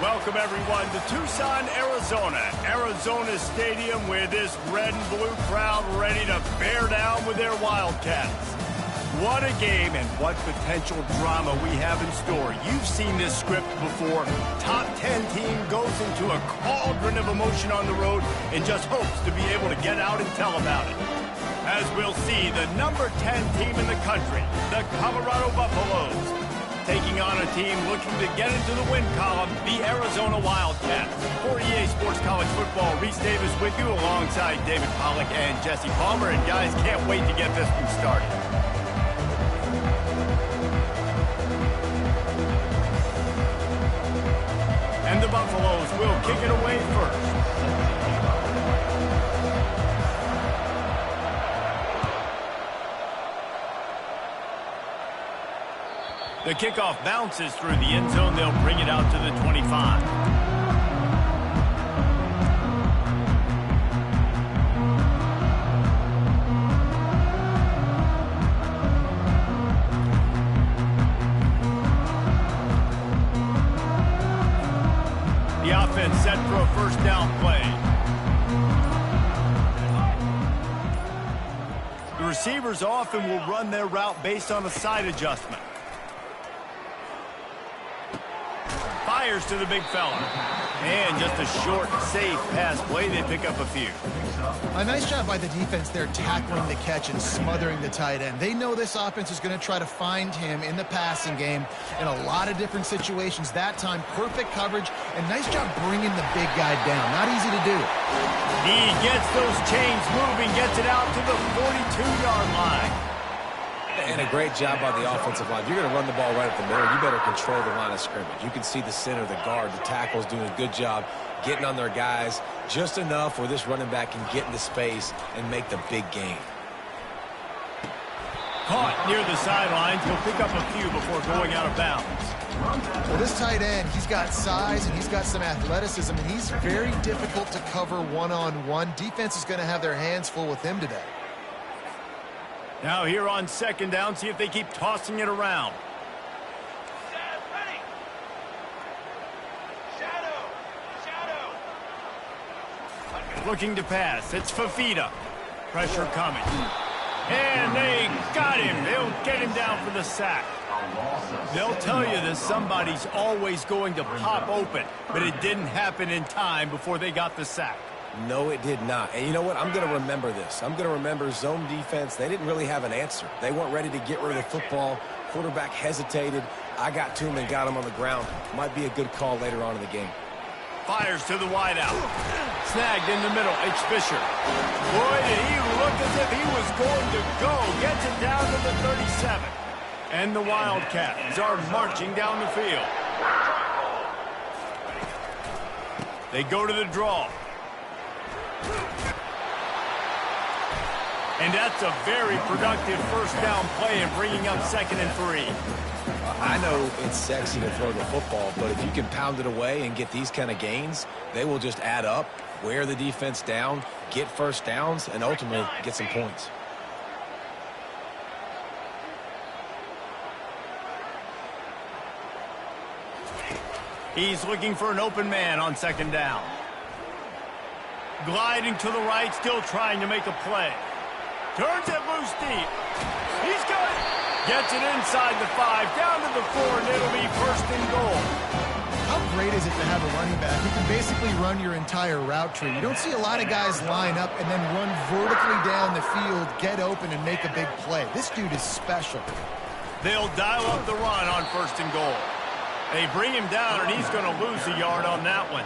welcome everyone to Tucson, Arizona. Arizona Stadium with this red and blue crowd ready to bear down with their Wildcats. What a game and what potential drama we have in store. You've seen this script before. Top 10 team goes into a cauldron of emotion on the road and just hopes to be able to get out and tell about it. As we'll see, the number 10 team in the country, the Colorado Buffaloes, taking on a team looking to get into the win column, the Arizona Wildcats. For EA Sports College Football, Reese Davis with you alongside David Pollack and Jesse Palmer. And guys, can't wait to get this one started. And the Buffaloes will kick it away first. The kickoff bounces through the end zone. They'll bring it out to the 25. The offense set for a first down play. The receivers often will run their route based on a side adjustment. Fires to the big fella. And just a short, safe pass play. They pick up a few. A nice job by the defense there tackling the catch and smothering the tight end. They know this offense is going to try to find him in the passing game in a lot of different situations. That time, perfect coverage and nice job bringing the big guy down. Not easy to do. He gets those chains moving, gets it out to the 42-yard line. And a great job by the offensive line. If you're going to run the ball right up the middle, you better control the line of scrimmage. You can see the center, the guard, the tackles doing a good job getting on their guys just enough where this running back can get into space and make the big gain. Caught near the sidelines. He'll pick up a few before going out of bounds. Well, this tight end, he's got size and he's got some athleticism, and he's very difficult to cover one-on-one. Defense is going to have their hands full with him today. Now here on second down, see if they keep tossing it around. Looking to pass. It's Fafita. Pressure coming. And they got him. They'll get him down for the sack. They'll tell you that somebody's always going to pop open, but it didn't happen in time before they got the sack. No, it did not. And you know what? I'm going to remember this. I'm going to remember zone defense. They didn't really have an answer. They weren't ready to get rid of the football. Quarterback hesitated. I got to him and got him on the ground. Might be a good call later on in the game. Fires to the wideout. Snagged in the middle. It's Fisher. Boy, did he look as if he was going to go. Gets it down to the 37. And the Wildcats are marching down the field. They go to the draw. And that's a very productive first down play and bringing up 2nd and 3. I know it's sexy to throw the football, but if you can pound it away and get these kind of gains, they will just add up, wear the defense down, get first downs, and ultimately get some points. He's looking for an open man on 2nd down. Gliding to the right, still trying to make a play. Turns it loose deep. He's got it. Gets it inside the 5, down to the 4, and it'll be 1st and goal. How great is it to have a running back who can basically run your entire route tree? You don't see a lot of guys line up and then run vertically down the field, get open, and make a big play. This dude is special. They'll dial up the run on 1st and goal. They bring him down, and he's going to lose a yard on that one.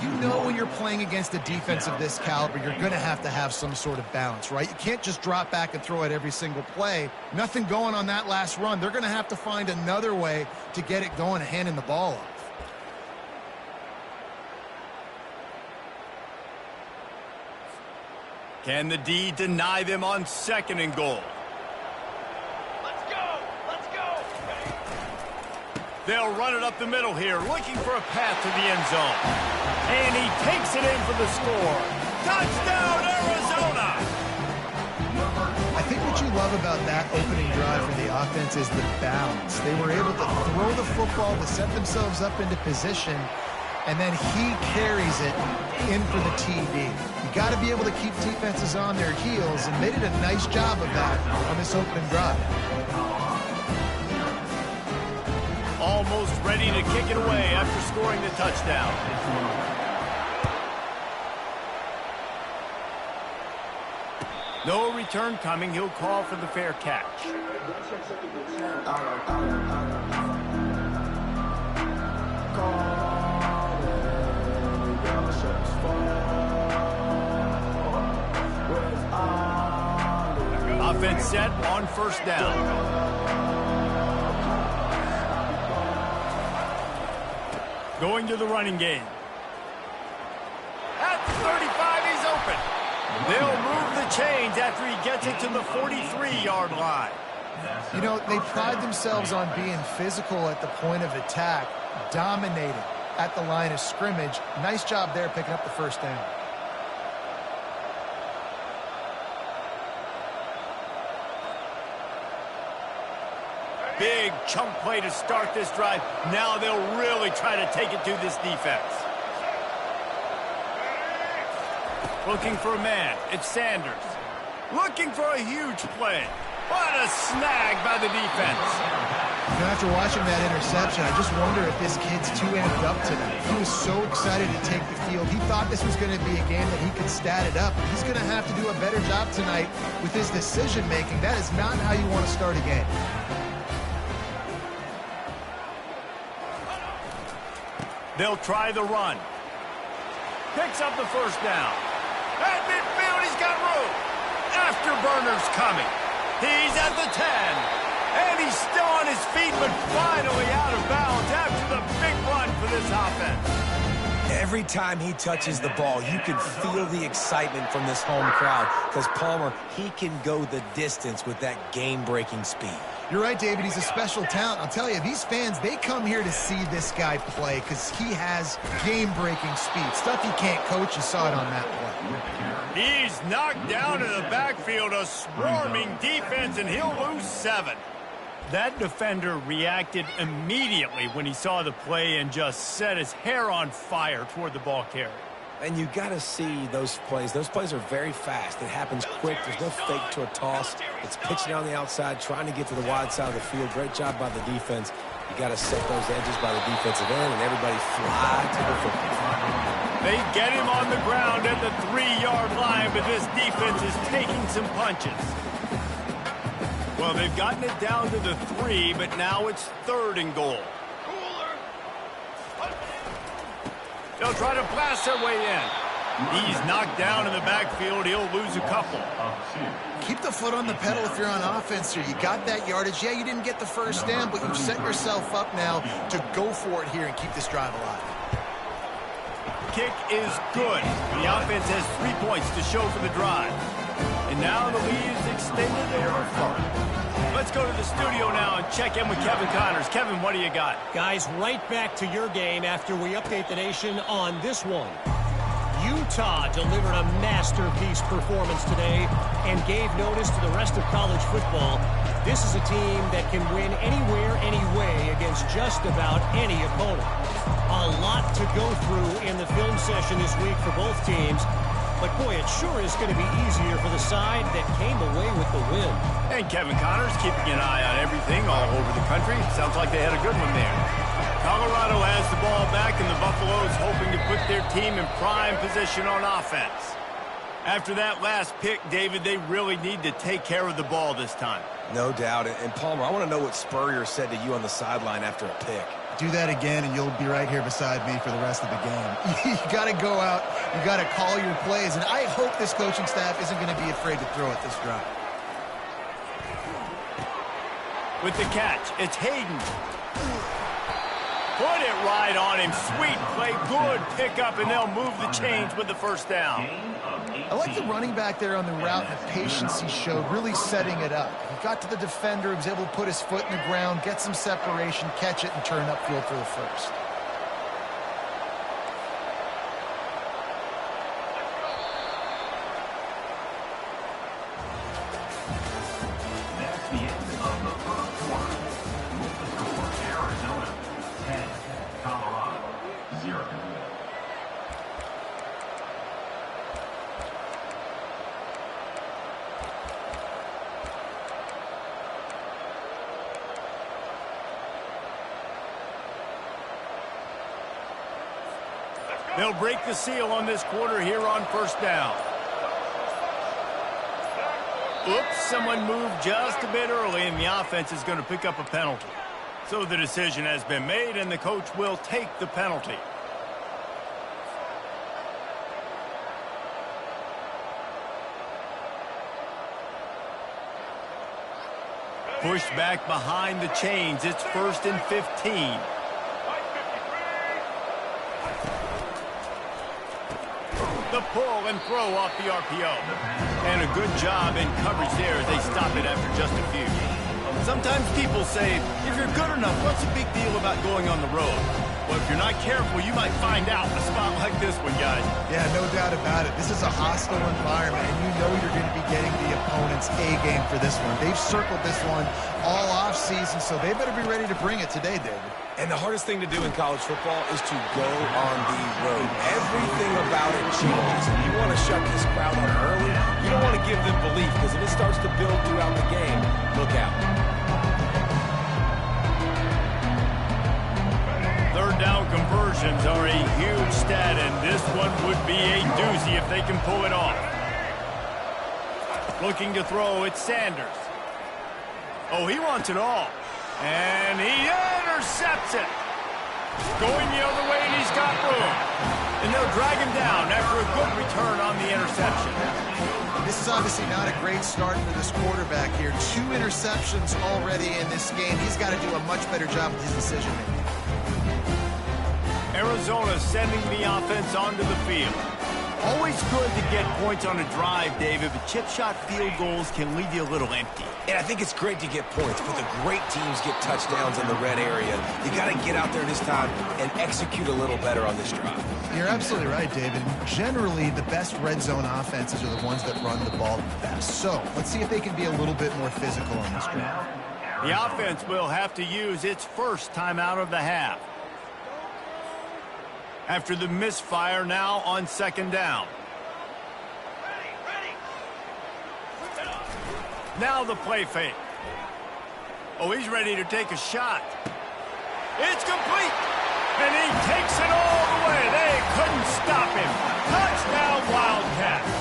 You know when you're playing against a defense of this caliber, you're going to have some sort of balance, right? You can't just drop back and throw it every single play. Nothing going on that last run. They're going to have to find another way to get it going and handing the ball off. Can the D deny them on 2nd and goal? They'll run it up the middle here, looking for a path to the end zone. And he takes it in for the score. Touchdown, Arizona! I think what you love about that opening drive for the offense is the balance. They were able to throw the football to set themselves up into position and then he carries it in for the TD. You got to be able to keep defenses on their heels, and they did a nice job of that on this opening drive. Almost ready to kick it away after scoring the touchdown. No return coming. He'll call for the fair catch. Offense set on first down. Going to the running game. At the 35, he's open. They'll move the chains after he gets it to the 43-yard line. You know, they pride themselves on being physical at the point of attack, dominating at the line of scrimmage. Nice job there picking up the first down. Big chunk play to start this drive. Now they'll really try to take it to this defense. Looking for a man. It's Sanders. Looking for a huge play. What a snag by the defense. You know, after watching that interception, I just wonder if this kid's too amped up tonight. He was so excited to take the field. He thought this was going to be a game that he could stat it up. He's going to have to do a better job tonight with his decision-making. That is not how you want to start a game. They'll try the run. Picks up the first down. At midfield, he's got room. Afterburner's coming. He's at the 10. And he's still on his feet, but finally out of bounds after the big run for this offense. Every time he touches the ball, you can feel the excitement from this home crowd because Palmer, he can go the distance with that game-breaking speed. You're right, David. He's a special talent. I'll tell you, these fans, they come here to see this guy play because he has game-breaking speed. Stuff you can't coach. You saw it on that play. He's knocked down in the backfield, a swarming defense, and he'll lose 7. That defender reacted immediately when he saw the play and just set his hair on fire toward the ball carrier. And you got to see those plays. Those plays are very fast. It happens quick. There's no fake to a toss. It's pitching on the outside, trying to get to the wide side of the field. Great job by the defense. You got to set those edges by the defensive end, and everybody fly to the football. They get him on the ground at the 3-yard line, but this defense is taking some punches. Well, they've gotten it down to the 3, but now it's 3rd and goal. They'll try to blast their way in. He's knocked down in the backfield. He'll lose a couple. Keep the foot on the pedal if you're on offense here. You got that yardage. Yeah, you didn't get the first down, but you've set yourself up now to go for it here and keep this drive alive. Kick is good. The offense has 3 points to show for the drive. And now the lead is extended over 4. Let's go to the studio now and check in with Kevin Connors. Kevin, what do you got? Guys, right back to your game after we update the nation on this one. Utah delivered a masterpiece performance today and gave notice to the rest of college football. This is a team that can win anywhere, anyway against just about any opponent. A lot to go through in the film session this week for both teams. But, boy, it sure is going to be easier for the side that came away with the win. And Kevin Connors keeping an eye on everything all over the country. Sounds like they had a good one there. Colorado has the ball back, and the Buffaloes hoping to put their team in prime position on offense. After that last pick, David, they really need to take care of the ball this time. No doubt. And, Palmer, I want to know what Spurrier said to you on the sideline after a pick. Do that again, and you'll be right here beside me for the rest of the game. You got to go out. You got to call your plays, and I hope this coaching staff isn't going to be afraid to throw at this drive. With the catch, it's Hayden. Put it right on him. Sweet play, good pickup, and they'll move the chains with the first down. I like the running back there on the route and the patience he showed, really setting it up. He got to the defender, he was able to put his foot in the ground, get some separation, catch it, and turn upfield for the first. That's the end of the first quarter. The score, Arizona 10, Colorado 0. They'll break the seal on this quarter here on first down. Oops, someone moved just a bit early, and the offense is going to pick up a penalty. So the decision has been made, and the coach will take the penalty. Pushed back behind the chains. It's 1st and 15. The pull and throw off the RPO. And a good job in coverage there as they stop it after just a few. Sometimes people say, if you're good enough, what's the big deal about going on the road? Well, if you're not careful, you might find out in a spot like this one, guys. Yeah, no doubt about it. This is a hostile environment, and you know you're going to be getting the opponent's A-game for this one. They've circled this one all off-season, so they better be ready to bring it today, David. And the hardest thing to do in college football is to go on the road. Everything about it changes. And you want to shut this crowd out early. You don't want to give them belief, because if it starts to build throughout the game, look out. Third down conversions are a huge stat, and this one would be a doozy if they can pull it off. Looking to throw, it's Sanders. Oh, he wants it all. And he intercepts it. Going the other way, and he's got room. And they'll drag him down after a good return on the interception. This is obviously not a great start for this quarterback here. 2 interceptions already in this game. He's got to do a much better job with his decision-making. Arizona sending the offense onto the field. Always good to get points on a drive, David, but chip shot field goals can leave you a little empty. And I think it's great to get points, but the great teams get touchdowns in the red area. You got to get out there this time and execute a little better on this drive. You're absolutely right, David. Generally, the best red zone offenses are the ones that run the ball the best. So let's see if they can be a little bit more physical on this drive. The offense will have to use its first timeout of the half. After the misfire, now on second down. Now the play fake. Oh, he's ready to take a shot. It's complete. And he takes it all the way. They couldn't stop him. Touchdown, Wildcats.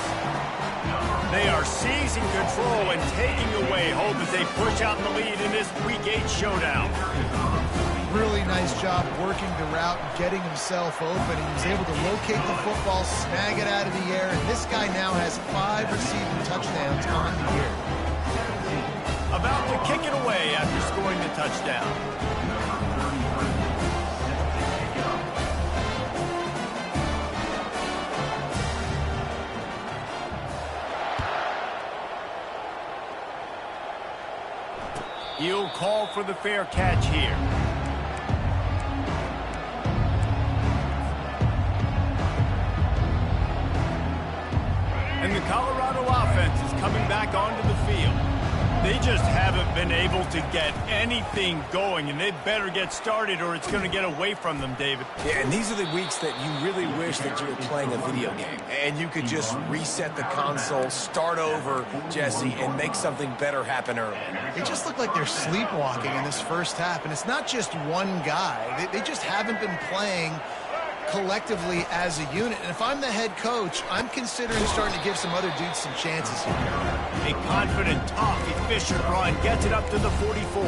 They are seizing control and taking away hope as they push out the lead in this Week 8 showdown. Really nice job working the route and getting himself open. He was able to locate the football, snag it out of the air, and this guy now has 5 receiving touchdowns on the year. About to kick it away after scoring the touchdown. He'll call for the fair catch here. And the Colorado offense is coming back onto the field. They just haven't been able to get anything going, and they better get started or it's going to get away from them, David. Yeah, and these are the weeks that you really wish that you were playing a video game and you could just reset the console, start over, Jesse, and make something better happen early. It just looked like they're sleepwalking in this first half, and it's not just one guy. They just haven't been playing collectively as a unit. And if I'm the head coach, I'm considering starting to give some other dudes some chances here. A confident, tough, efficient run gets it up to the 44.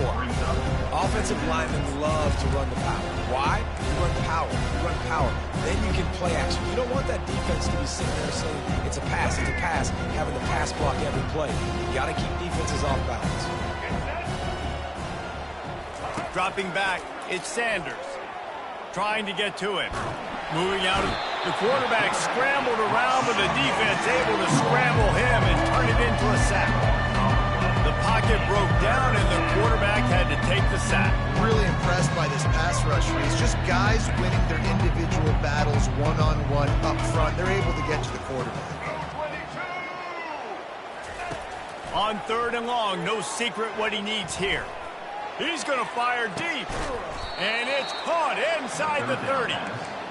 Offensive linemen love to run the power. Why? You run power. You run power. Then you can play action. You don't want that defense to be sitting there saying, it's a pass, having the pass block every play. You got to keep defenses off balance. Dropping back, it's Sanders. Trying to get to him. Moving out, the quarterback scrambled around, but the defense able to scramble him and turn it into a sack. The pocket broke down, and the quarterback had to take the sack. Really impressed by this pass rush. It's just guys winning their individual battles one-on-one up front. They're able to get to the quarterback. On 3rd and long, no secret what he needs here. He's going to fire deep. And it's caught inside the 30.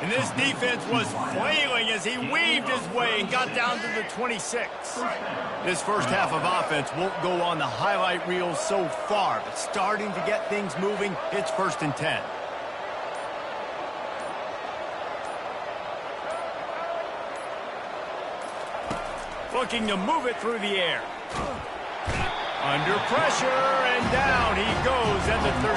And this defense was flailing as he weaved his way and got down to the 26. This first half of offense won't go on the highlight reel so far, but starting to get things moving, it's 1st and 10. Looking to move it through the air. Under pressure, and down he goes at the 33.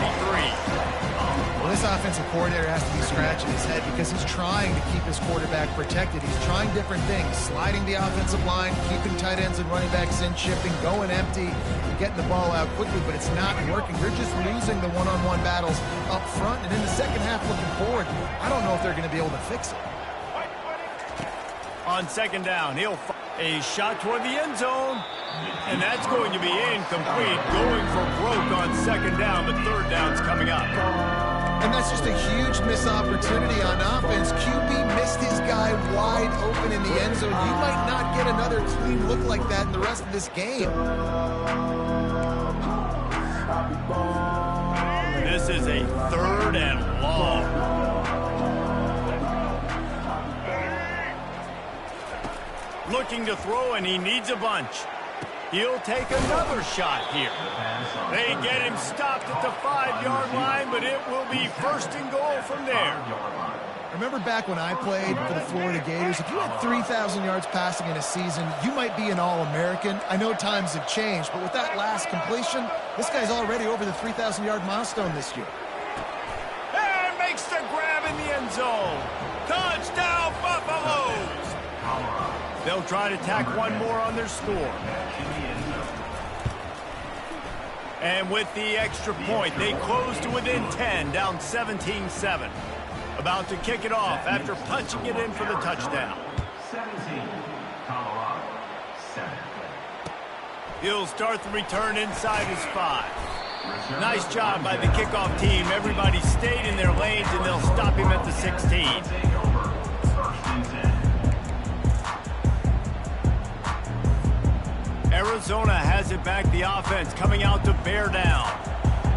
Well, this offensive coordinator has to be scratching his head because he's trying to keep his quarterback protected. He's trying different things, sliding the offensive line, keeping tight ends and running backs in, shifting, going empty, and getting the ball out quickly, but it's not working. They're just losing the one-on-one battles up front, and in the second half looking forward, I don't know if they're going to be able to fix it. On second down, he'll a shot toward the end zone, and that's going to be incomplete. Going for broke on second down, but third down's coming up. And that's just a huge missed opportunity on offense. QB missed his guy wide open in the end zone. You might not get another clean look like that in the rest of this game. This is a third and long. Looking to throw, and he needs a bunch. He'll take another shot here. They get him stopped at the 5-yard line, but it will be first and goal from there. Remember back when I played for the Florida Gators, if you had 3,000 yards passing in a season, you might be an All-American. I know times have changed, but with that last completion, this guy's already over the 3,000-yard milestone this year. And makes the grab in the end zone. Touchdown, Buffaloes! They'll try to tack one more on their score. And with the extra point, they close to within 10, down 17-7. About to kick it off after punching it in for the touchdown. 17, Colorado, 7. He'll start the return inside his 5. Nice job by the kickoff team. Everybody stayed in their lanes, and they'll stop him at the 16. Arizona has it back. The offense coming out to bear down.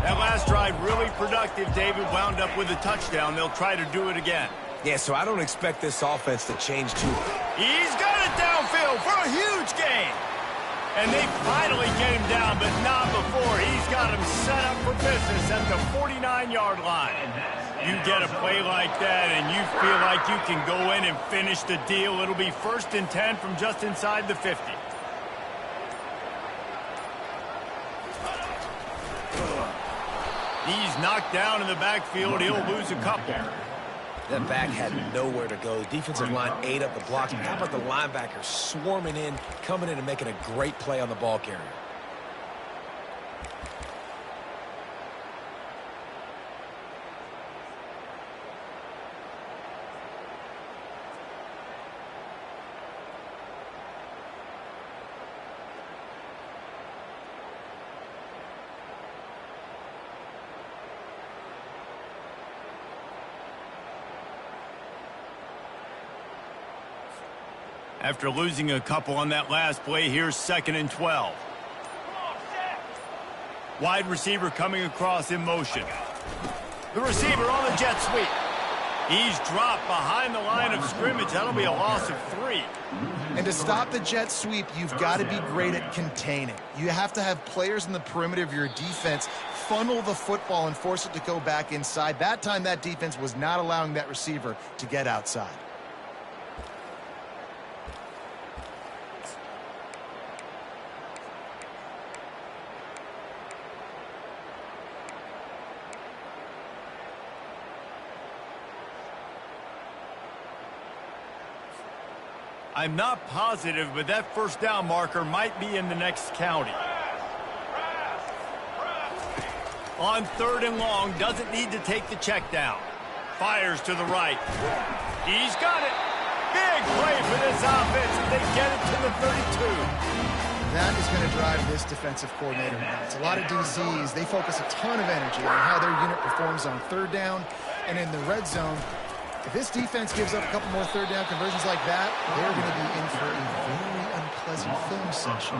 That last drive really productive. David wound up with a touchdown. They'll try to do it again. Yeah, so I don't expect this offense to change too much. He's got it downfield for a huge gain. And they finally get him down, but not before. He's got him set up for business at the 49-yard line. You get a play like that, and you feel like you can go in and finish the deal. It'll be first and 10 from just inside the 50. He's knocked down in the backfield. He'll lose a couple. That back had nowhere to go. The defensive line ate up the blocks. How about the linebackers swarming in, coming in and making a great play on the ball carrier? After losing a couple on that last play, here's second and 12. Wide receiver coming across in motion. The receiver on the jet sweep. He's dropped behind the line of scrimmage. That'll be a loss of 3. And to stop the jet sweep, you've got to be great at containing. You have to have players in the perimeter of your defense funnel the football and force it to go back inside. That time, that defense was not allowing that receiver to get outside. I'm not positive, but that first down marker might be in the next county. On third and long, doesn't need to take the check down. Fires to the right. He's got it. Big play for this offense as they get it to the 32. That is going to drive this defensive coordinator nuts. A lot of DCs, they focus a ton of energy on how their unit performs on third down and in the red zone. If this defense gives up a couple more third down conversions like that, they're going to be in for a very unpleasant film session.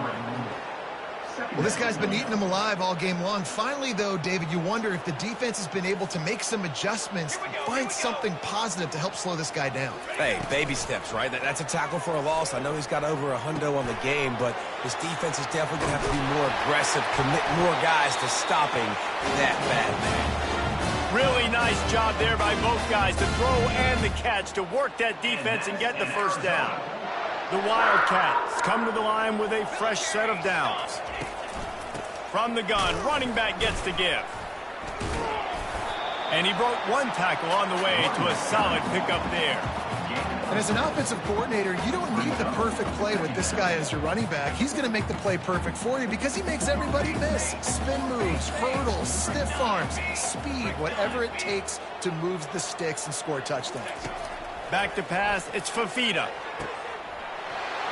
Well, this guy's been eating them alive all game long. Finally, though, David, you wonder if the defense has been able to make some adjustments, find something positive to help slow this guy down. Hey, baby steps, right? That's a tackle for a loss. I know he's got over $100 on the game, but this defense is definitely going to have to be more aggressive, commit more guys to stopping that bad man. Really nice job there by both guys, the throw and the catch, to work that defense and get the first down. The Wildcats come to the line with a fresh set of downs. From the gun, running back gets the give. And he broke one tackle on the way to a solid pickup there. And as an offensive coordinator, you don't need the perfect play with this guy as your running back. He's going to make the play perfect for you because he makes everybody miss. Spin moves, hurdles, stiff arms, speed, whatever it takes to move the sticks and score touchdowns. Back to pass, it's Fafita.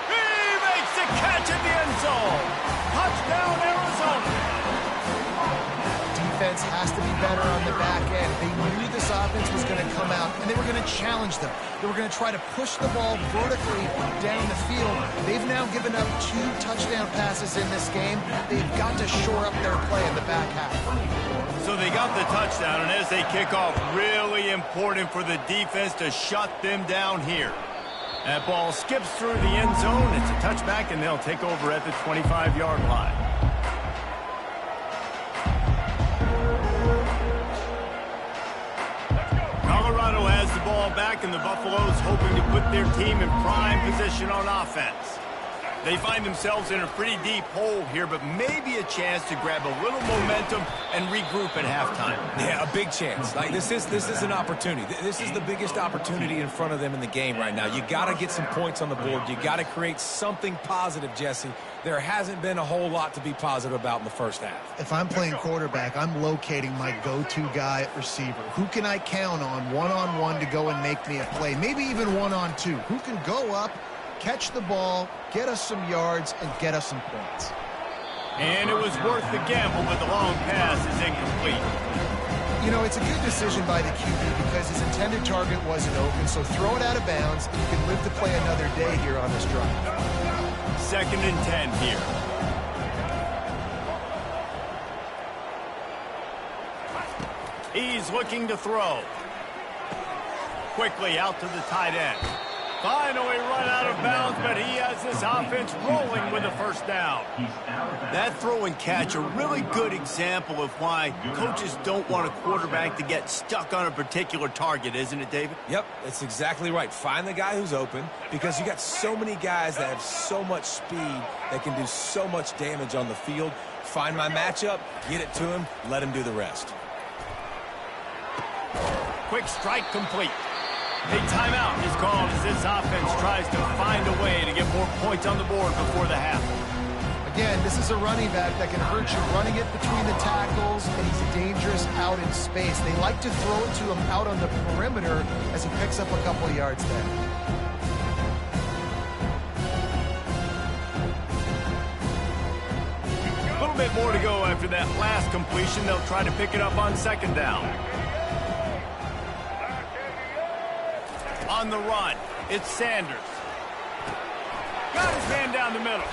He makes the catch in the end zone. Touchdown, Arizona. Defense has to be better on the back end. They knew this offense was going to come out, and they were going to challenge them. They were going to try to push the ball vertically down the field. They've now given up 2 touchdown passes in this game. They've got to shore up their play in the back half. So they got the touchdown, and as they kick off, really important for the defense to shut them down here. That ball skips through the end zone. It's a touchback, and they'll take over at the 25-yard line. Colorado has the ball back, and the Buffaloes hoping to put their team in prime position on offense. They find themselves in a pretty deep hole here, but maybe a chance to grab a little momentum and regroup at halftime. Yeah, a big chance. Like this is an opportunity. This is the biggest opportunity in front of them in the game right now. You got to get some points on the board. You got to create something positive, Jesse. There hasn't been a whole lot to be positive about in the first half. If I'm playing quarterback, I'm locating my go-to guy at receiver. Who can I count on one-on-one to go and make me a play? Maybe even one-on-two. Who can go up, catch the ball, get us some yards, and get us some points. And it was worth the gamble, but the long pass is incomplete. You know, it's a good decision by the QB because his intended target wasn't open, so throw it out of bounds, and you can live to play another day here on this drive. 2nd and 10 here. He's looking to throw. Quickly out to the tight end. Finally run out of bounds, but he has this offense rolling with a first down. That throw and catch, a really good example of why coaches don't want a quarterback to get stuck on a particular target, isn't it, David? Yep, that's exactly right. Find the guy who's open because you got so many guys that have so much speed that can do so much damage on the field. Find my matchup, get it to him, let him do the rest. Quick strike complete. A timeout is called as this offense tries to find a way to get more points on the board before the half. Again, this is a running back that can hurt you running it between the tackles, and he's dangerous out in space. They like to throw it to him out on the perimeter as he picks up a couple of yards there. A little bit more to go after that last completion. They'll try to pick it up on 2nd down. On the run, it's Sanders. Got his man down the middle.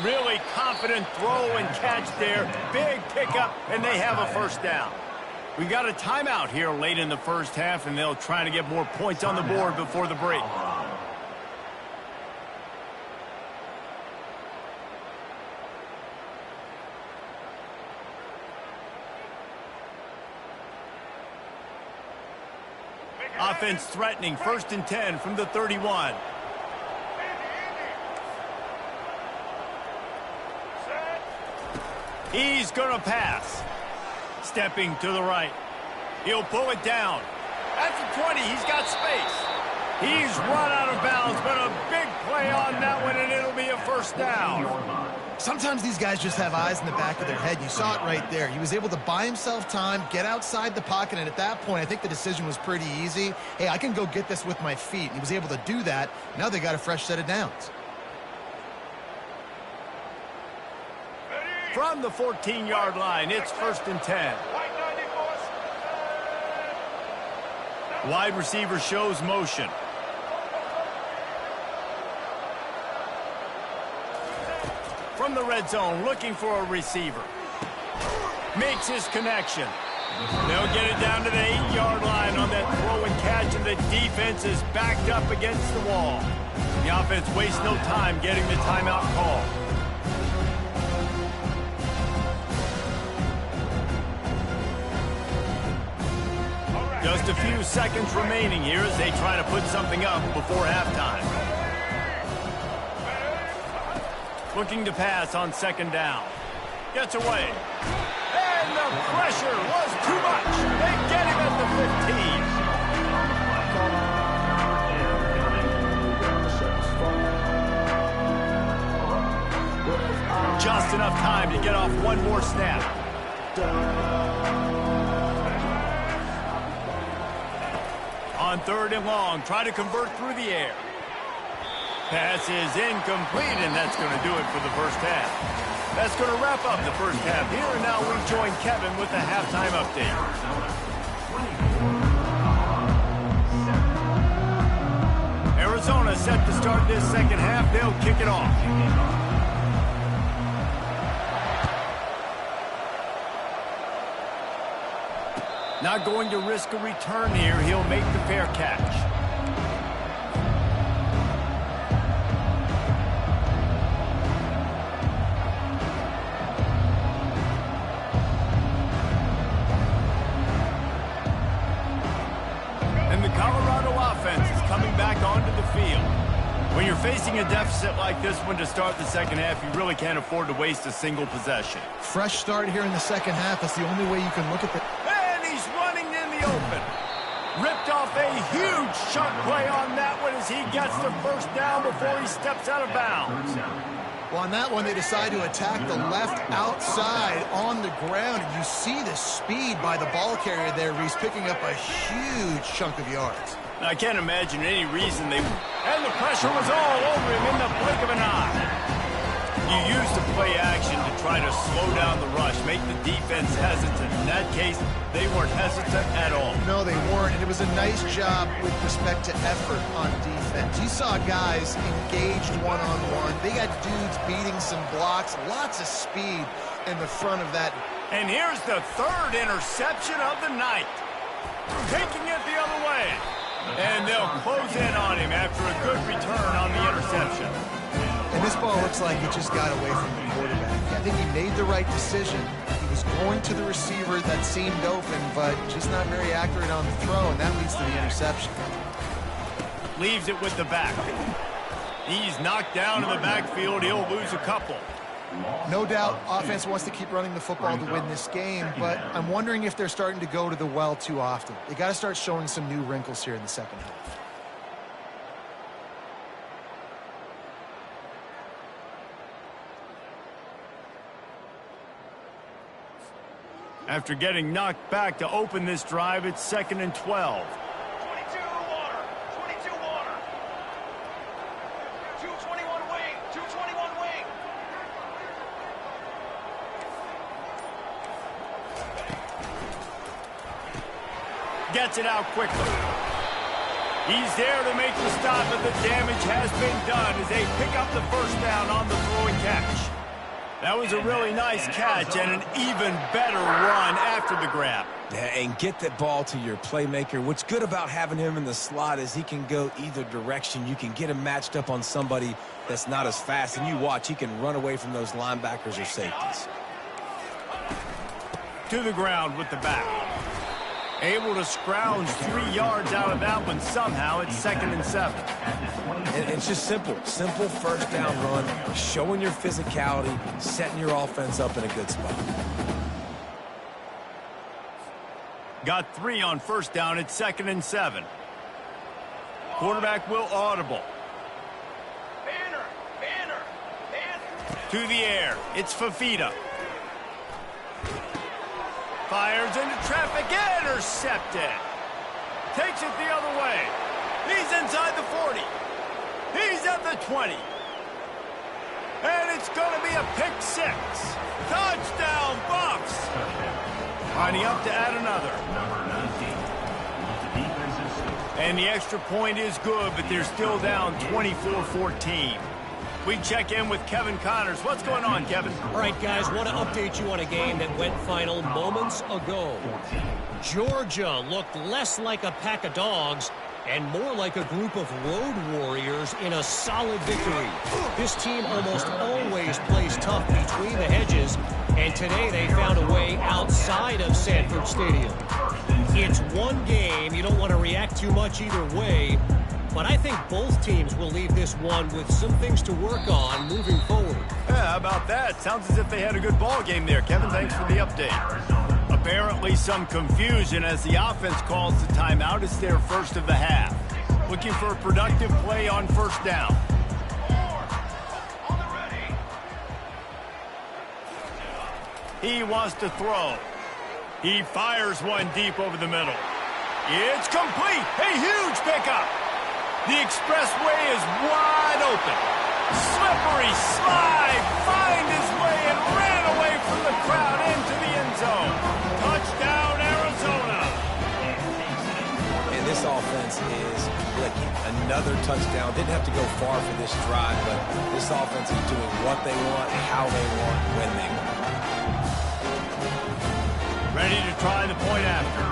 Really confident throw and catch there. Big pickup, and they have a first down. We got a timeout here late in the first half, and they'll try to get more points on the board before the break. Offense threatening, 1st and 10 from the 31. He's going to pass. Stepping to the right. He'll pull it down. At the 20, he's got space. He's run out of bounds, but a big play on that one, and it'll be a first down. Sometimes these guys just have eyes in the back of their head. You saw it right there. He was able to buy himself time, get outside the pocket, and at that point, I think the decision was pretty easy. Hey, I can go get this with my feet. He was able to do that. Now they got a fresh set of downs. From the 14-yard line, it's 1st and 10. Wide receiver shows motion. From the red zone, looking for a receiver. Makes his connection. They'll get it down to the 8-yard line on that throw and catch, and the defense is backed up against the wall. The offense wastes no time getting the timeout call. Just a few seconds remaining here as they try to put something up before halftime. Looking to pass on second down. Gets away. And the pressure was too much. They get him at the 15. Just enough time to get off one more snap. On third and long, try to convert through the air. Pass is incomplete, and that's going to do it for the first half. That's going to wrap up the first half here, and now we join Kevin with the halftime update. Arizona set to start this second half. They'll kick it off. Not going to risk a return here. He'll make the fair catch. And the Colorado offense is coming back onto the field. When you're facing a deficit like this one to start the second half, you really can't afford to waste a single possession. Fresh start here in the second half. That's the only way you can look at the... He's running in the open. Ripped off a huge chunk play on that one as he gets the first down before he steps out of bounds. Well, on that one, they decide to attack the left outside on the ground. And you see the speed by the ball carrier there, Reese, picking up a huge chunk of yards. Now, I can't imagine any reason they... And the pressure was all over him in the blink of an eye. You use the play action to try to slow down the rush, make the defense hesitant. In that case, they weren't hesitant at all. No, they weren't, and it was a nice job with respect to effort on defense. You saw guys engaged one-on-one. They got dudes beating some blocks, lots of speed in the front of that. And here's the third interception of the night. Taking it the other way. And they'll close in on him after a good return on the interception. And this ball looks like it just got away from the quarterback. I think he made the right decision. He was going to the receiver that seemed open, but just not very accurate on the throw, and that leads to the interception. Leaves it with the back. He's knocked down in the backfield. He'll lose a couple. No doubt offense wants to keep running the football to win this game, but I'm wondering if they're starting to go to the well too often. They got to start showing some new wrinkles here in the second half. After getting knocked back to open this drive, it's 2nd and 12. 22 water. 22 water. 221 wing. 221 wing. Gets it out quickly. He's there to make the stop, but the damage has been done as they pick up the first down on the throw and catch. That was a really nice catch and an even better run after the grab. Yeah, and get that ball to your playmaker. What's good about having him in the slot is he can go either direction. You can get him matched up on somebody that's not as fast, and you watch, he can run away from those linebackers or safeties. To the ground with the back. Able to scrounge 3 yards out of that one somehow. It's 2nd and 7. And it's just simple first down run, showing your physicality, setting your offense up in a good spot. Got 3 on first down. It's 2nd and 7. Quarterback will audible. Banner. To the air. It's Fafita. Fires into traffic. Intercepted. Takes it the other way. He's inside the 40. He's at the 20. And it's going to be a pick 6. Touchdown, Buffs. Lining up to add another. Number 19. Defensive stop. And the extra point is good, but they're still down 24-14. We check in with Kevin Connors. What's going on, Kevin? All right, guys, want to update you on a game that went final moments ago. Georgia looked less like a pack of dogs and more like a group of road warriors in a solid victory. This team almost always plays tough between the hedges, and today they found a way outside of Sanford Stadium. It's one game. You don't want to react too much either way, but I think both teams will leave this one with some things to work on moving forward. how about that? Sounds as if they had a good ball game there. Kevin, thanks for the update. Apparently some confusion as the offense calls the timeout. It's their first of the half. Looking for a productive play on first down. He wants to throw. He fires one deep over the middle. It's complete. A huge pickup. The expressway is wide open. Slippery slide. Find his way and ran away from the crowd into the end zone. Touchdown, Arizona. And this offense is clicking. Another touchdown. Didn't have to go far for this drive, but this offense is doing what they want, how they want, when they want. Ready to try the point after.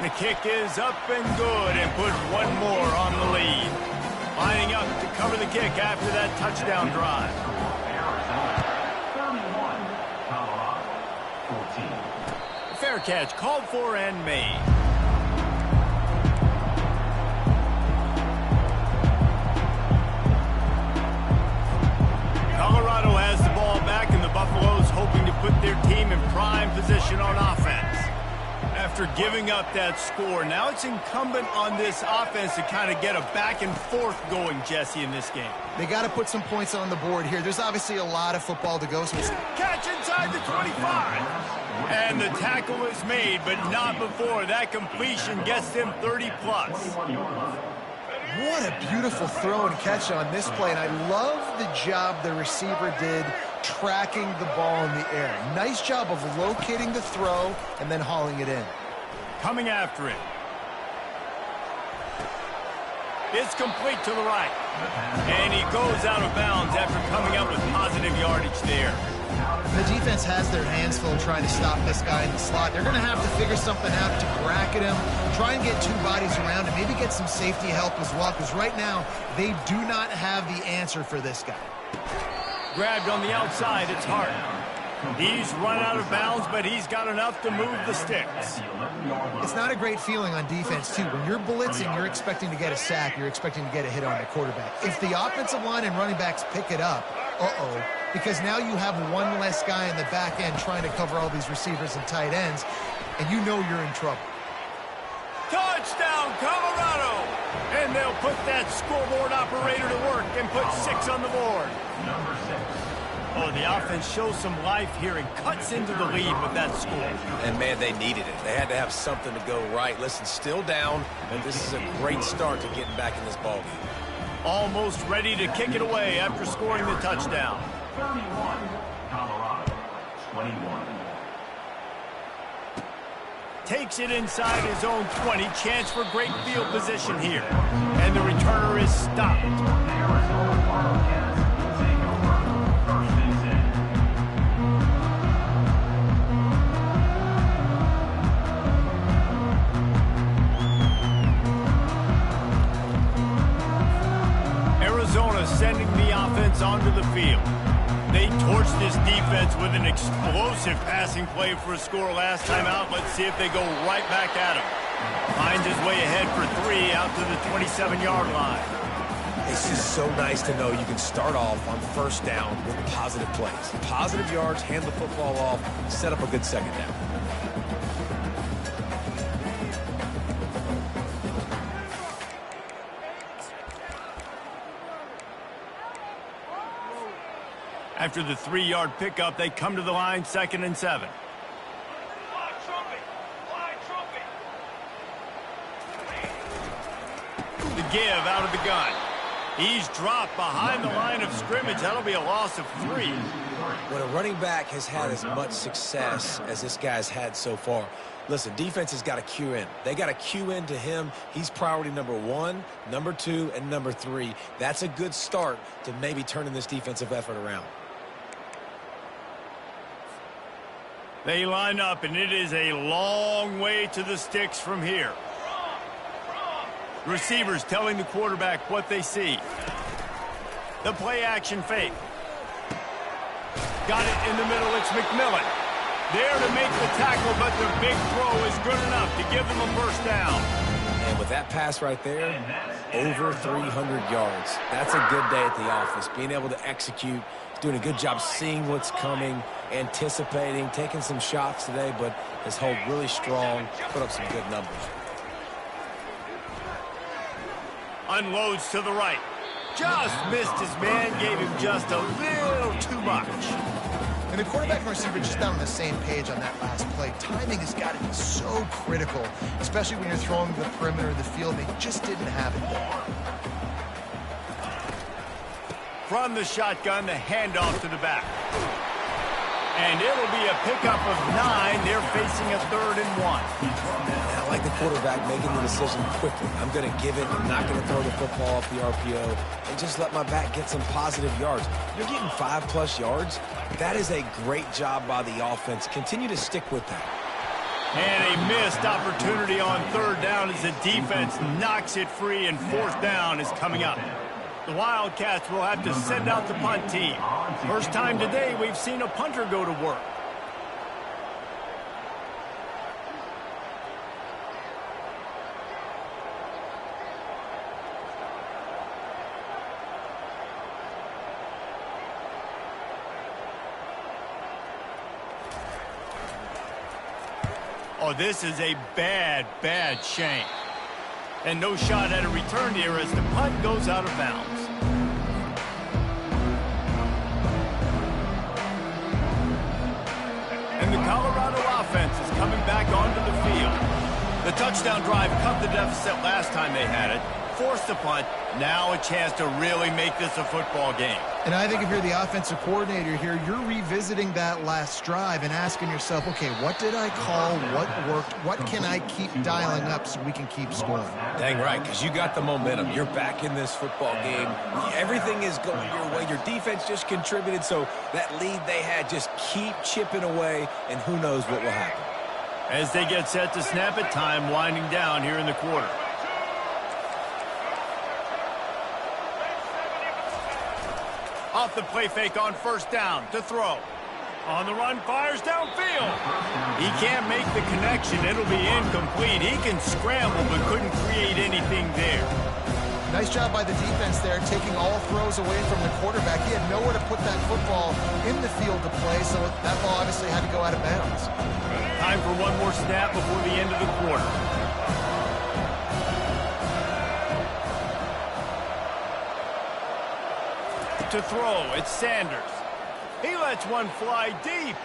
The kick is up and good and puts one more on the lead. Lining up to cover the kick after that touchdown drive. Fair catch called for and made. Colorado has the ball back, and the Buffaloes hoping to put their team in prime position on offense. After giving up that score, now it's incumbent on this offense to kind of get a back and forth going, Jesse, in this game. They got to put some points on the board here. There's obviously a lot of football to go. So catch inside the 25. And the tackle is made, but not before. That completion gets them 30-plus. What a beautiful throw and catch on this play, and I love the job the receiver did tracking the ball in the air. Nice job of locating the throw and then hauling it in. Coming after it. It's complete to the right. And he goes out of bounds after coming up with positive yardage there. The defense has their hands full trying to stop this guy in the slot. They're going to have to figure something out to bracket him, try and get two bodies around him, maybe get some safety help as well, because right now they do not have the answer for this guy. Grabbed on the outside, it's Hart. He's run out of bounds, but he's got enough to move the sticks. It's not a great feeling on defense, too. When you're blitzing, you're expecting to get a sack. You're expecting to get a hit on the quarterback. If the offensive line and running backs pick it up, because now you have one less guy in the back end trying to cover all these receivers and tight ends, and you know you're in trouble. Touchdown, Colorado! And they'll put that scoreboard operator to work and put 6 on the board. Number 6. Oh, the offense shows some life here and cuts into the lead with that score. And, man, they needed it. They had to have something to go right. Listen, still down, but this is a great start to getting back in this ballgame. Almost ready to kick it away after scoring the touchdown. 31, Colorado, 21. Takes it inside his own 20. Chance for great field position here. And the returner is stopped. Arizona Wildcats take over. First and 10. Arizona sending the offense onto the field. They torched this defense with an explosive passing play for a score last time out. Let's see if they go right back at him. Finds his way ahead for 3 out to the 27-yard line. It's just so nice to know you can start off on first down with positive plays. Positive yards, hand the football off, set up a good second down. After the 3-yard pickup, they come to the line, 2nd and 7. The give out of the gun. He's dropped behind the line of scrimmage. That'll be a loss of 3. When a running back has had as much success as this guy's had so far, listen, defense has got to cue in. They got to cue in to him. He's priority number 1, number 2, and number 3. That's a good start to maybe turning this defensive effort around. They line up, and it is a long way to the sticks from here. Receivers telling the quarterback what they see. The play action fake. Got it in the middle. It's McMillan. There to make the tackle, but their big throw is good enough to give them a first down. And with that pass right there, over 300 yards. That's a good day at the office. Being able to execute, doing a good job seeing what's coming, anticipating, taking some shots today, but has held really strong, put up some good numbers. Unloads to the right. Just missed his man, gave him just a little too much. And the quarterback and receiver just not on the same page on that last play. Timing has got to be so critical, especially when you're throwing to the perimeter of the field. They just didn't have it there. From the shotgun, the handoff to the back. And it'll be a pickup of 9. They're facing a 3rd and 1. I like the quarterback making the decision quickly. I'm going to give it. I'm not going to throw the football off the RPO and just let my back get some positive yards. You're getting 5+ yards. That is a great job by the offense. Continue to stick with that. And a missed opportunity on 3rd down as the defense knocks it free, and 4th down is coming up. The Wildcats will have to send out the punt team. First time today we've seen a punter go to work. Oh, this is a bad shank. And no shot at a return here as the punt goes out of bounds. And the Colorado offense is coming back onto the field. The touchdown drive cut the deficit last time they had it, forced the punt. Now a chance to really make this a football game. And I think if you're the offensive coordinator here, you're revisiting that last drive and asking yourself, okay, what did I call? What worked? What can I keep dialing up so we can keep scoring? Dang right, because you got the momentum. You're back in this football game. Everything is going your way. Your defense just contributed, so that lead they had, just keep chipping away, and who knows what will happen. As they get set to snap it, time winding down here in the quarter. Off the play fake on 1st down to throw. On the run, fires downfield. He can't make the connection. It'll be incomplete. He can scramble but couldn't create anything there. Nice job by the defense there, taking all throws away from the quarterback. He had nowhere to put that football in the field to play, so that ball obviously had to go out of bounds. Time for one more snap before the end of the quarter. To throw, it's Sanders. He lets one fly deep.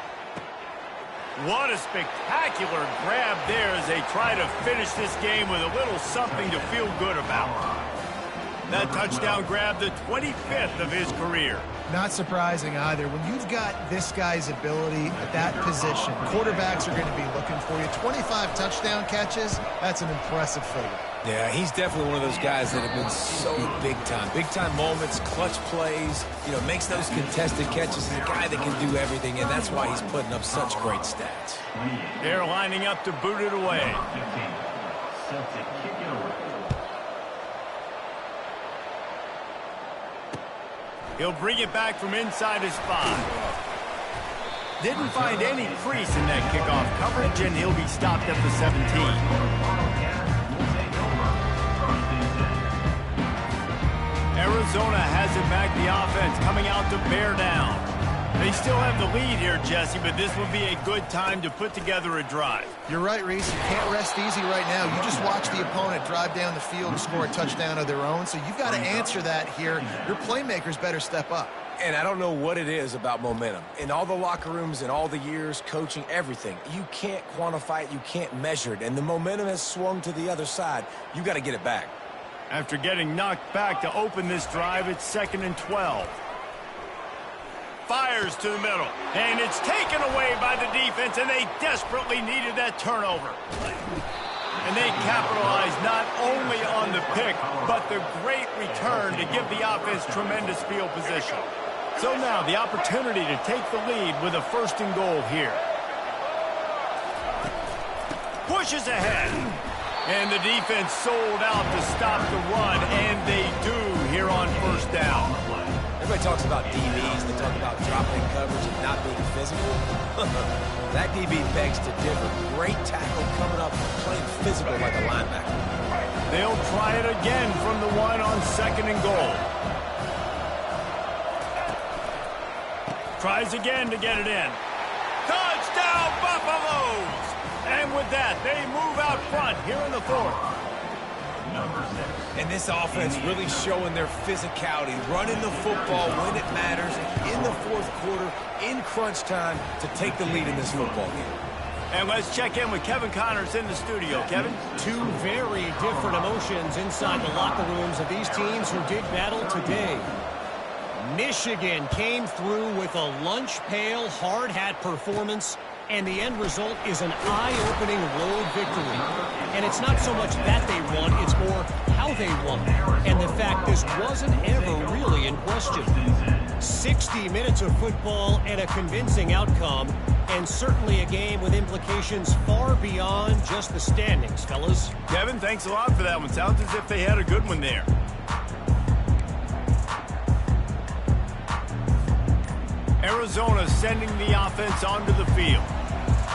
What a spectacular grab there as they try to finish this game with a little something to feel good about. That touchdown grab, the 25th of his career. Not surprising either. When you've got this guy's ability at that position, quarterbacks are going to be looking for you. 25 touchdown catches, that's an impressive figure. Yeah, he's definitely one of those guys that have been so big time. Big time moments, clutch plays, makes those contested catches. He's a guy that can do everything, and that's why he's putting up such great stats. They're lining up to boot it away. He'll bring it back from inside his 5. Didn't find any crease in that kickoff coverage, and he'll be stopped at the 17. Arizona has it back, the offense coming out to bear down. They still have the lead here, Jesse, but this will be a good time to put together a drive. You're right, Reese. You can't rest easy right now. You just watch the opponent drive down the field and score a touchdown of their own, so you've got to answer that here. Your playmakers better step up. And I don't know what it is about momentum. In all the locker rooms, in all the years, coaching, everything, you can't quantify it, you can't measure it, and the momentum has swung to the other side. You got to get it back. After getting knocked back to open this drive, it's 2nd and 12. Fires to the middle, and it's taken away by the defense, and they desperately needed that turnover. And they capitalized not only on the pick, but the great return to give the offense tremendous field position. So now the opportunity to take the lead with a 1st and goal here. Pushes ahead. And the defense sold out to stop the run, and they do here on 1st down. Everybody talks about DBs. They talk about dropping coverage and not being physical. That DB begs to differ. Great tackle coming up, playing physical like a linebacker. They'll try it again from the one on 2nd and goal. Tries again to get it in. Touchdown, Buffaloes! And with that, they move out front here in the 4th. And this offense really showing their physicality, running the football when it matters, in the 4th quarter, in crunch time, to take the lead in this football game. And let's check in with Kevin Connors in the studio. Kevin? Two very different emotions inside the locker rooms of these teams who did battle today. Michigan came through with a lunch pail, hard hat performance, and the end result is an eye-opening road victory. And it's not so much that they won, it's more how they won. And the fact this wasn't ever really in question. 60 minutes of football and a convincing outcome, and certainly a game with implications far beyond just the standings, fellas. Kevin, thanks a lot for that one. Sounds as if they had a good one there. Arizona sending the offense onto the field.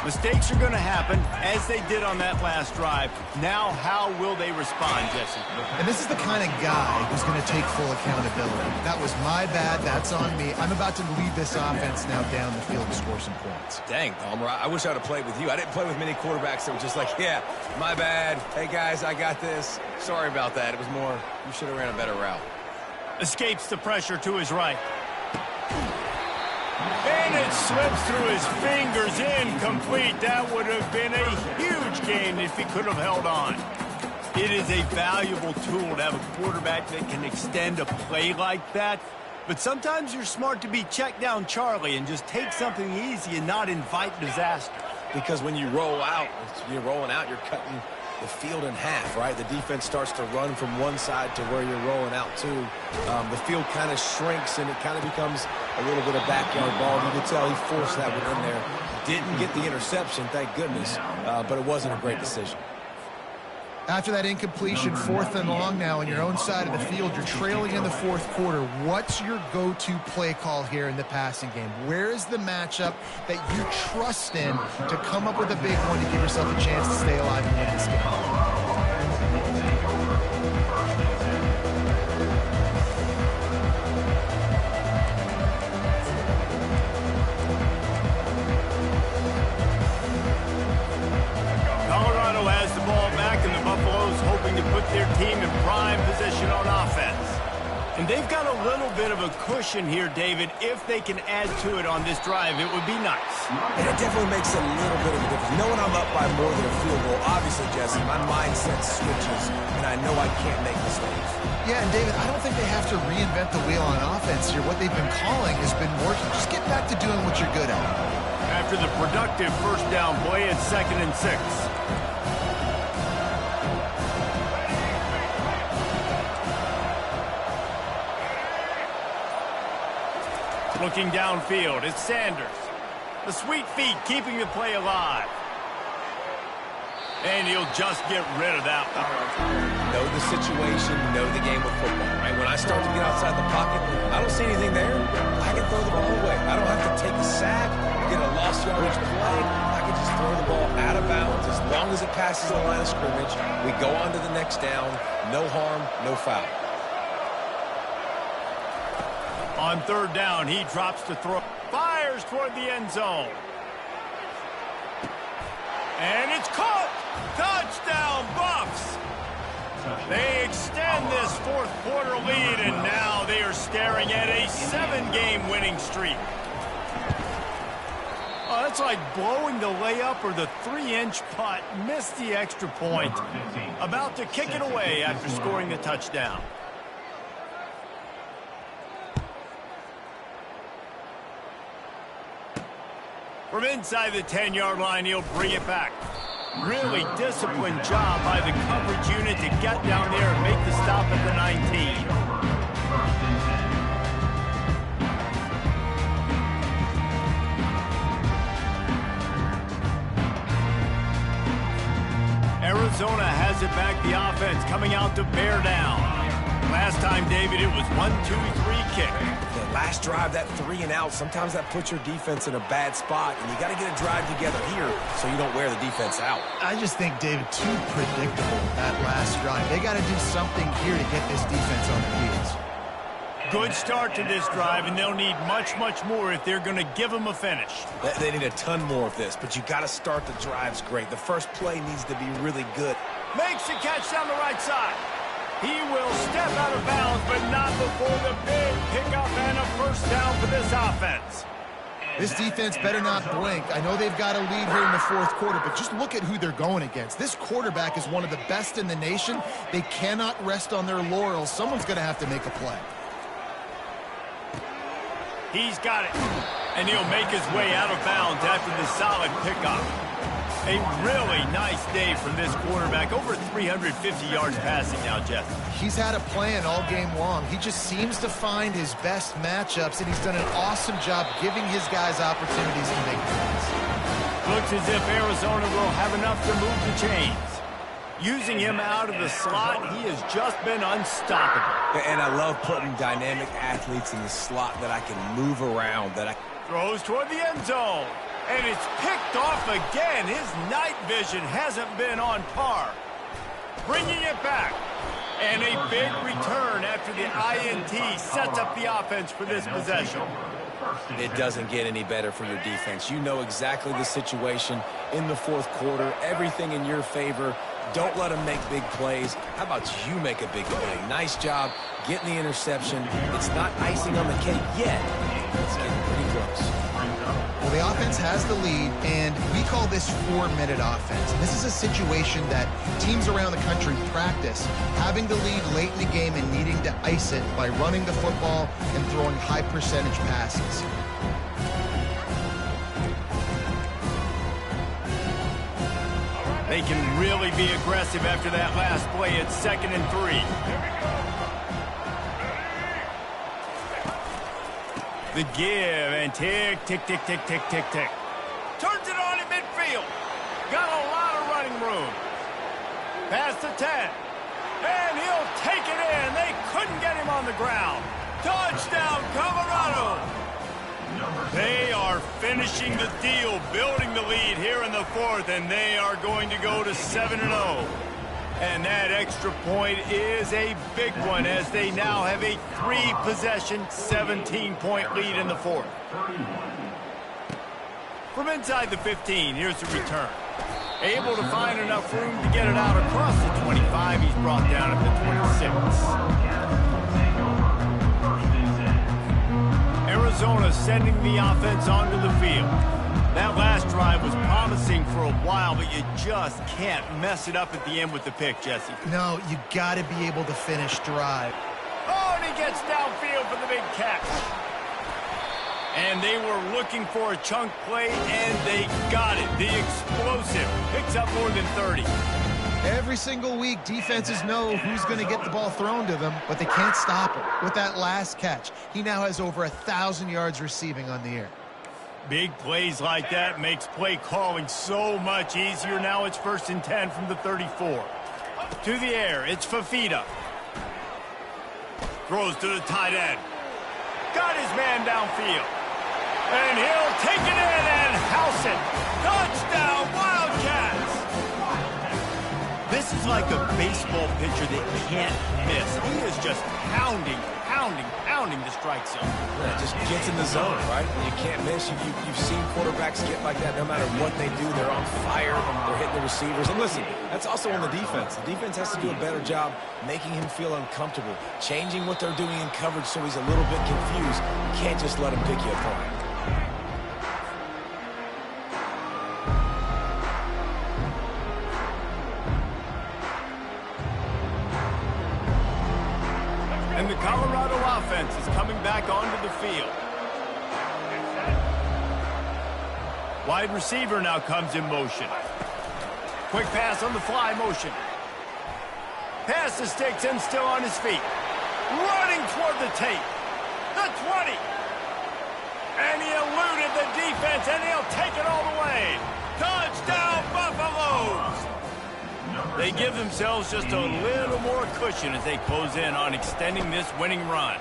Mistakes are going to happen, as they did on that last drive. Now, how will they respond, Jesse? And this is the kind of guy who's going to take full accountability. That was my bad. That's on me. I'm about to lead this offense now down the field to score some points. Dang, Palmer, I wish I would have played with you. I didn't play with many quarterbacks that were just like, yeah, my bad. Hey, guys, I got this. Sorry about that. It was more, you should have ran a better route. Escapes the pressure to his right. And it slips through his fingers, incomplete. That would have been a huge gain if he could have held on. It is a valuable tool to have a quarterback that can extend a play like that. But sometimes you're smart to be check down Charlie and just take something easy and not invite disaster. Because when you roll out, you're rolling out, you're cutting the field in half, right? The defense starts to run from one side to where you're rolling out to. The field kind of shrinks, and it kind of becomes a little bit of backyard ball. You can tell he forced that one in there. Didn't get the interception, thank goodness, but it wasn't a great decision. After that incompletion, 4th and long now on your own side of the field, you're trailing in the 4th quarter. What's your go-to play call here in the passing game? Where is the matchup that you trust in to come up with a big one to give yourself a chance to stay alive and win this game? Their team in prime position on offense. And they've got a little bit of a cushion here, David. If they can add to it on this drive, it would be nice. And it definitely makes a little bit of a difference. Knowing I'm up by more than a field goal, obviously, Jesse, my mindset switches, and I know I can't make mistakes. Yeah, and David, I don't think they have to reinvent the wheel on offense here. What they've been calling has been working. Just get back to doing what you're good at. After the productive first down play at 2nd and 6. Looking downfield, it's Sanders. The sweet feet keeping the play alive. And he'll just get rid of that one. Know the situation, know the game of football, right? When I start to get outside the pocket, I don't see anything there, I can throw the ball away. I don't have to take a sack, get a lost yardage play. I can just throw the ball out of bounds. As long as it passes the line of scrimmage, we go on to the next down. No harm, no foul. On 3rd down, he drops to throw. Fires toward the end zone. And it's caught. Touchdown, Buffs. They extend this 4th quarter lead, and now they are staring at a 7-game winning streak. Oh, that's like blowing the layup or the 3-inch putt. Missed the extra point. About to kick it away after scoring the touchdown. From inside the 10-yard line, he'll bring it back. Really disciplined job by the coverage unit to get down there and make the stop at the 19. Arizona has it back, the offense coming out to bear down. Last time, David, it was 1-2-3 kick. The last drive, that 3 and out, sometimes that puts your defense in a bad spot, and you got to get a drive together here so you don't wear the defense out. I just think, David, too predictable, that last drive. They got to do something here to get this defense on their heels. Good start to this drive, and they'll need much, much more if they're going to give them a finish. They need a ton more of this, but you got to start the drives great. The first play needs to be really good. Makes the catch down the right side. He will step out of bounds, but not before the big pickup and a first down for this offense. This defense better not blink. I know they've got a lead here in the fourth quarter, but just look at who they're going against. This quarterback is one of the best in the nation. They cannot rest on their laurels. Someone's going to have to make a play. He's got it, and he'll make his way out of bounds after the solid pickup. A really nice day from this quarterback. Over 350 yards passing now, Jeff. He's had a plan all game long. He just seems to find his best matchups, and he's done an awesome job giving his guys opportunities to make plays. Looks as if Arizona will have enough to move the chains. Using him out of the slot, he has just been unstoppable. And I love putting dynamic athletes in the slot that I can move around. Throws toward the end zone. And it's picked off again. His night vision hasn't been on par. Bringing it back. And a big return after the INT sets up the offense for this possession. It doesn't get any better for your defense. You know exactly the situation in the fourth quarter. Everything in your favor. Don't let them make big plays. How about you make a big play? Nice job getting the interception. It's not icing on the cake yet. It's getting pretty close. Well, the offense has the lead, and we call this 4-minute offense. And this is a situation that teams around the country practice, having the lead late in the game and needing to ice it by running the football and throwing high-percentage passes. They can really be aggressive after that last play. It's 2nd and 3. The give and tick, tick, tick, tick, tick, tick, tick. Turns it on in midfield. Got a lot of running room. Past the 10. And he'll take it in. They couldn't get him on the ground. Touchdown, Colorado. They are finishing the deal, building the lead here in the fourth, and they are going to go to 7-0. And that extra point is a big one as they now have a 3-possession, 17-point lead in the fourth. From inside the 15, here's the return. Able to find enough room to get it out across the 25. He's brought down at the 26. Arizona sending the offense onto the field. That last drive was promising for a while, but you just can't mess it up at the end with the pick, Jesse. No, you got to be able to finish drive. Oh, and he gets downfield for the big catch. And they were looking for a chunk play, and they got it. The explosive picks up more than 30. Every single week, defenses know who's going to get the ball thrown to them, but they can't stop him. With that last catch, he now has over 1,000 yards receiving on the air. Big plays like that makes play calling so much easier. Now it's 1st and 10 from the 34. To the air, it's Fafita. Throws to the tight end. Got his man downfield. And he'll take it in and house it. Touchdown, Wildcats! This is like a baseball pitcher that can't miss. He is just pounding the strike zone. Yeah, just gets in the zone, right? You can't miss. You've seen quarterbacks get like that no matter what they do. They're on fire. They're hitting the receivers. And listen, that's also on the defense. The defense has to do a better job making him feel uncomfortable, changing what they're doing in coverage so he's a little bit confused. You can't just let him pick you apart. And the Colorado offense is coming back onto the field. Wide receiver now comes in motion. Quick pass on the fly motion. Pass to Stigson, still on his feet. Running toward the tape. The 20. And he eluded the defense, and he'll take it all the way. Touchdown, Buffaloes! They give themselves just a little more cushion as they close in on extending this winning run.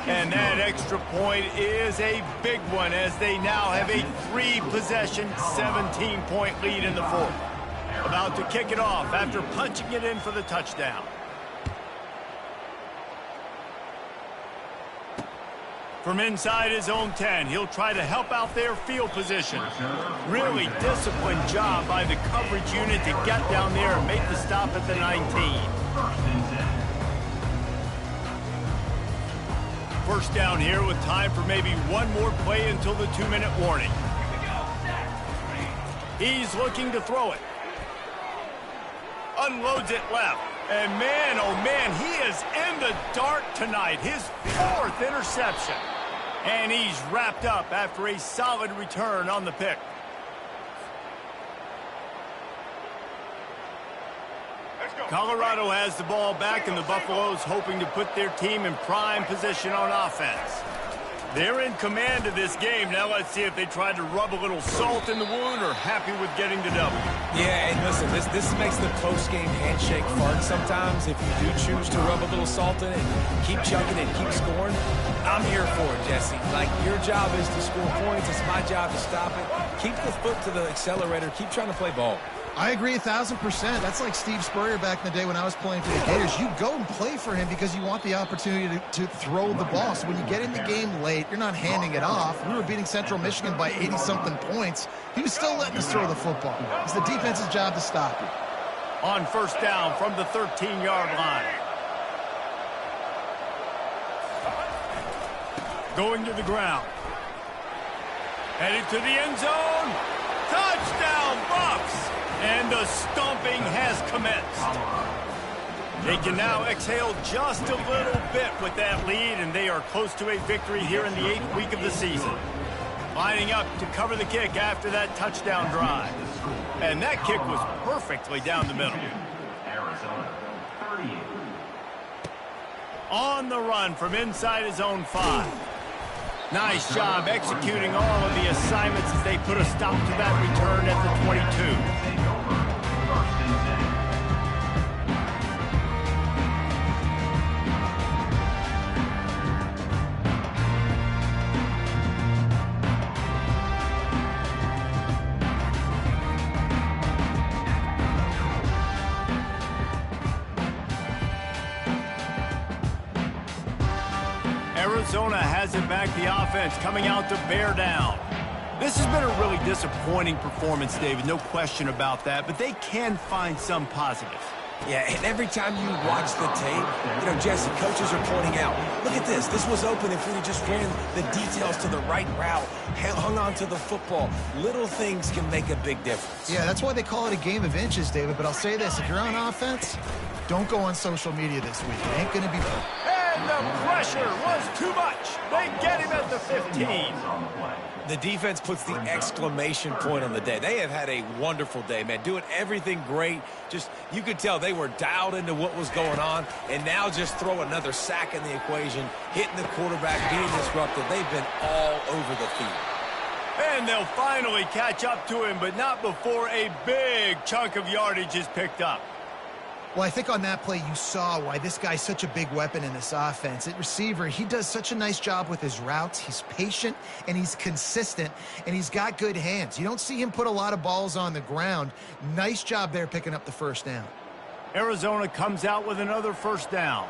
And that extra point is a big one as they now have a 3-possession, 17-point lead in the fourth. About to kick it off after punching it in for the touchdown. From inside his own 10, he'll try to help out their field position. Really disciplined job by the coverage unit to get down there and make the stop at the 19. First down here with time for maybe one more play until the 2-minute warning. He's looking to throw it. Unloads it left. And man, oh man, he is in the dark tonight. His 4th interception. And he's wrapped up after a solid return on the pick. Colorado has the ball back, and the Buffaloes hoping to put their team in prime position on offense. They're in command of this game. Now let's see if they try to rub a little salt in the wound or happy with getting the W. Yeah, and listen, this makes the post-game handshake fun sometimes. If you do choose to rub a little salt in it, keep chucking it, keep scoring. I'm here for it, Jesse. Like, your job is to score points. It's my job to stop it. Keep the foot to the accelerator. Keep trying to play ball. I agree 1,000%. That's like Steve Spurrier back in the day when I was playing for the Gators. You go and play for him because you want the opportunity to throw the ball. So when you get in the game late, you're not handing it off. We were beating Central Michigan by 80-something points. He was still letting us throw the football. It's the defense's job to stop you. On first down from the 13-yard line. Going to the ground. Headed to the end zone. Touchdown, Buffs! And the stomping has commenced. They can now exhale just a little bit with that lead, and they are close to a victory here in the 8th week of the season. Lining up to cover the kick after that touchdown drive. And that kick was perfectly down the middle. On the run from inside his own 5. Nice job executing all of the assignments as they put a stop to that return at the 22. Arizona has it back, the offense coming out to bear down. This has been a really disappointing performance, David, no question about that, but they can find some positives. Yeah, and every time you watch the tape, Jesse, coaches are pointing out, look at this. This was open if we just ran the details to the right route, hung on to the football. Little things can make a big difference. Yeah, that's why they call it a game of inches, David, but I'll say this. If you're on offense, don't go on social media this week. It ain't going to be fun. And the pressure was too much. They get him at the 15. The defense puts the exclamation point on the day. They have had a wonderful day, man. Doing everything great. Just, you could tell they were dialed into what was going on. And now just throw another sack in the equation, hitting the quarterback, being disruptive. They've been all over the field. And they'll finally catch up to him, but not before a big chunk of yardage is picked up. Well, I think on that play you saw why this guy's such a big weapon in this offense. At receiver, he does such a nice job with his routes. He's patient, and he's consistent, and he's got good hands. You don't see him put a lot of balls on the ground. Nice job there picking up the first down. Arizona comes out with another first down.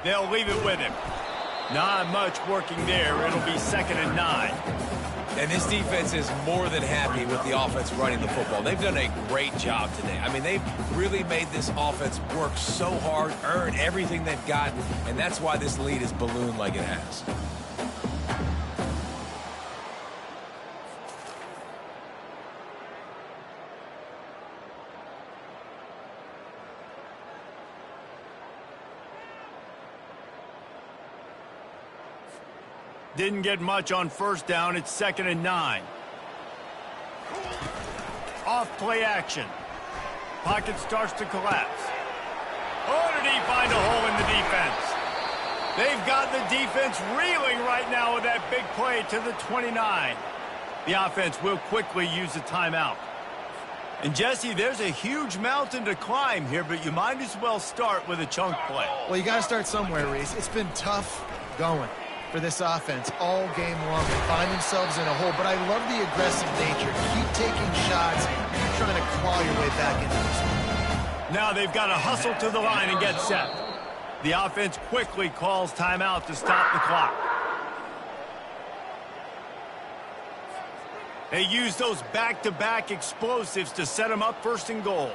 They'll leave it with him. Not much working there. It'll be 2nd and 9. And this defense is more than happy with the offense running the football. They've done a great job today. I mean, they've really made this offense work so hard, earn everything they've got, and that's why this lead is ballooned like it has. Didn't get much on first down. It's 2nd and 9. Off play action. Pocket starts to collapse. Oh, did he find a hole in the defense? They've got the defense reeling right now with that big play to the 29. The offense will quickly use a timeout. And Jesse, there's a huge mountain to climb here, but you might as well start with a chunk play. Well, you got to start somewhere, Reese. It's been tough going for this offense all game long. They find themselves in a hole, but I love the aggressive nature. Keep taking shots, keep trying to claw your way back into this one. Now they've got to hustle to the line and get set. The offense quickly calls timeout to stop the clock. They use those back-to-back explosives to set them up first and goal.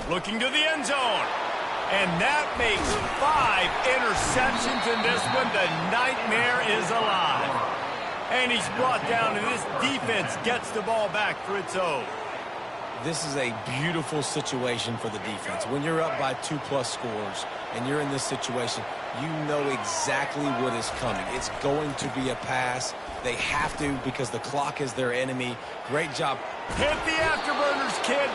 Looking to the end zone. And that makes 5 interceptions in this one. The nightmare is alive. And he's brought down, and this defense gets the ball back for its own. This is a beautiful situation for the defense. When you're up by 2+ scores and you're in this situation, you know exactly what is coming. It's going to be a pass. They have to because the clock is their enemy. Great job. Hit the afterburners, kid.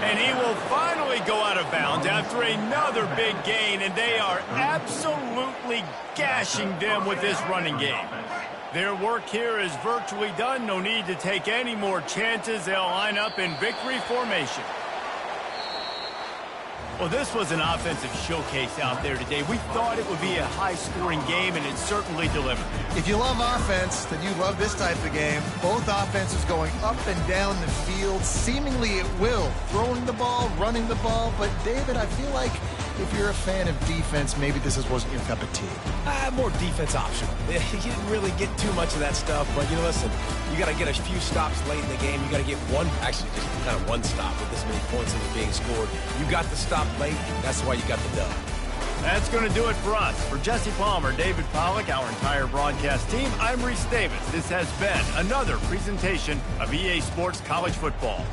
And he will finally go out of bounds after another big gain, and they are absolutely gashing them with this running game. Their work here is virtually done. No need to take any more chances. They'll line up in victory formation. Well, this was an offensive showcase out there today. We thought it would be a high-scoring game, and it certainly delivered. If you love offense, then you love this type of game. Both offenses going up and down the field, seemingly at will. Throwing the ball, running the ball. But, David, I feel like if you're a fan of defense, maybe this wasn't your cup of tea. More defense optional. You didn't really get too much of that stuff, but, listen, you got to get a few stops late in the game. You got to get just kind of one stop with this many points that are being scored. You got the stop late. That's why you got the dub. That's going to do it for us. For Jesse Palmer, David Pollack, our entire broadcast team, I'm Reese Davis. This has been another presentation of EA Sports College Football.